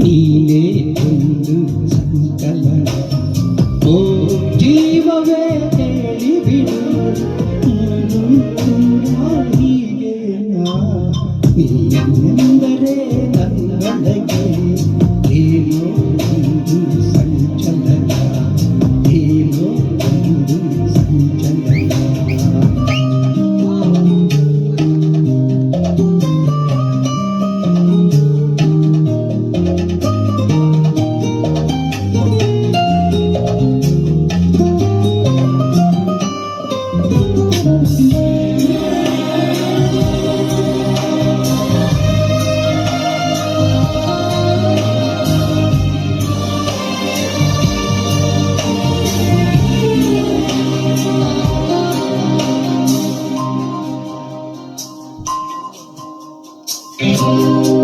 ನೀನೇ ಒಂದು ಸಂಕಲನ. ಓ ಜೀವವೇ ಹೇಳಿಬಿಡು ನಾನು ಕೂಡ ಹೀಗೇನಾ. ನೀನೆಂದರೆ ನನ್ನೊಳಗೆ ಏನೋ ಒಂದು ಸಂಚಲನ, ಏನೋ ಒಂದು ಸಂಚಲನ.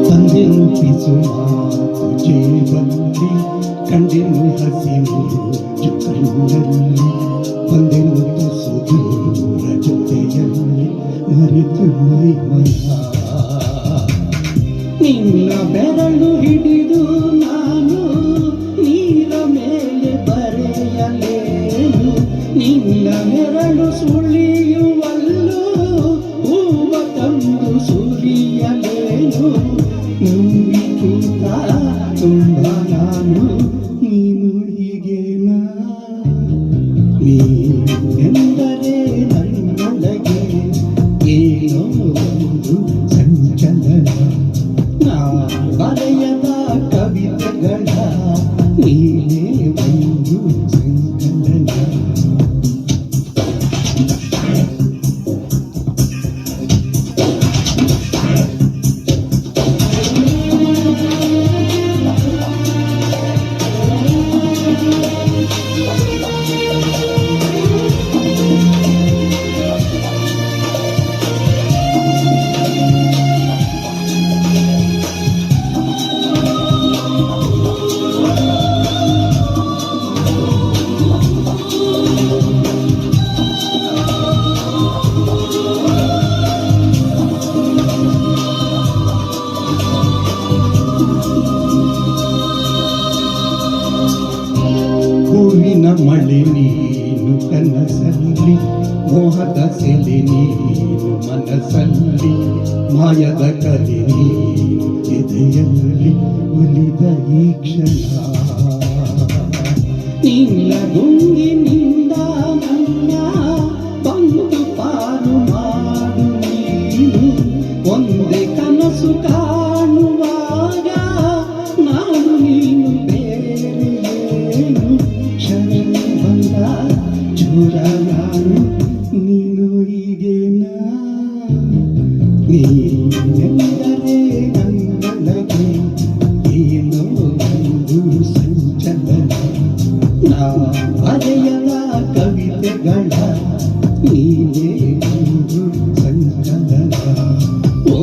ತಂದೆನು ಪಿಸು ಮಾತು ಜೇಬಲ್ಲಿ, ಕಂಡೆನು ಹಸಿವು ಕಣ್ಣಲ್ಲಿ, ಬಂದೆನು ತುಸು ದೂರ ಜೊತೆಯಲ್ಲಿ ಮರೆತು ಮೈಮಯ. ನಿನ್ನ ಬೆರಳು ಹಿಡಿದು ನಾನು ನೀರ ಮೇಲೆ ಬರೆಯಲೇನು, ನಿನ್ನ ಬೆರಳು ಸುಳಿಯುವಲ್ಲೂ ಹೂವ ತಂದು ಸುರಿಯಲೇನು. ನಂಬಿಕೂತ ತುಂಬ ನಾನು ನೀನು ಹೀಗೇನಾ. ನೀನೆಂದರೆ ನನ್ನೊಳಗೆ ಏನೋ ಒಂದು ಸಂಚಲನ. ನಾ ಬರೆಯದ ಕವಿತೆಗಳ ನೀನೇ ಒಂದು ಸಂಕಲನ. ಹೂವಿನ ಮಳೆ ನೀನು ಕನಸಲ್ಲಿ, ಮೋಹದ ಸೆಲೆ ನೀನು ಮನಸ್ಸಲ್ಲಿ, ಮಾಯದ ಕಲೆ ನೀನು ಎದೆಯಲ್ಲಿ ಒಲಿದ ಈ ಕ್ಷಣ. ನಿನ್ನ ಗುಂಗಿನಿಂದ ನನ್ನ ಬಂದು ಪಾರು ಮಾಡು ನೀನು. ಒಂದೇ ಕನಸು ಕಾಣುವಾಗ ನಾನು ನೀನು ಬೇರೆಯೇನು. ಶರಣ ಬಂದ ಚೂರ ನಾನು ನೀನು ಹೀಗೇನಾ. ನೀನೆಂದರೆ ನನ್ನೊಳಗೆ ಏನೋ ಒಂದು ಸಂಚಲನ. ನಾ ಬರೆಯದ ಕವಿತೆಗಳ ನೀನೇ ಒಂದು ಸಂಕಲನ. ಓ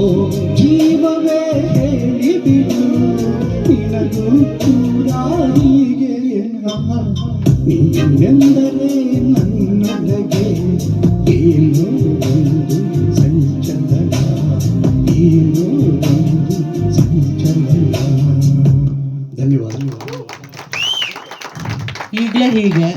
ಜೀವವೇ ಹೇಳಿಬಿಡು ನಿನಗೂ ಕೂಡ ಹೀಗೇನಾ. ನೀನೆಂದರೆ ನನ್ನೊಳಗೆ ಏನೋ ಒಂದು ಸಂಚಲನ, ಏನೋ ಒಂದು ಸಂಚಲನ. ಧನ್ಯವಾದ. ಈಗಲೇ ಹೀಗೆ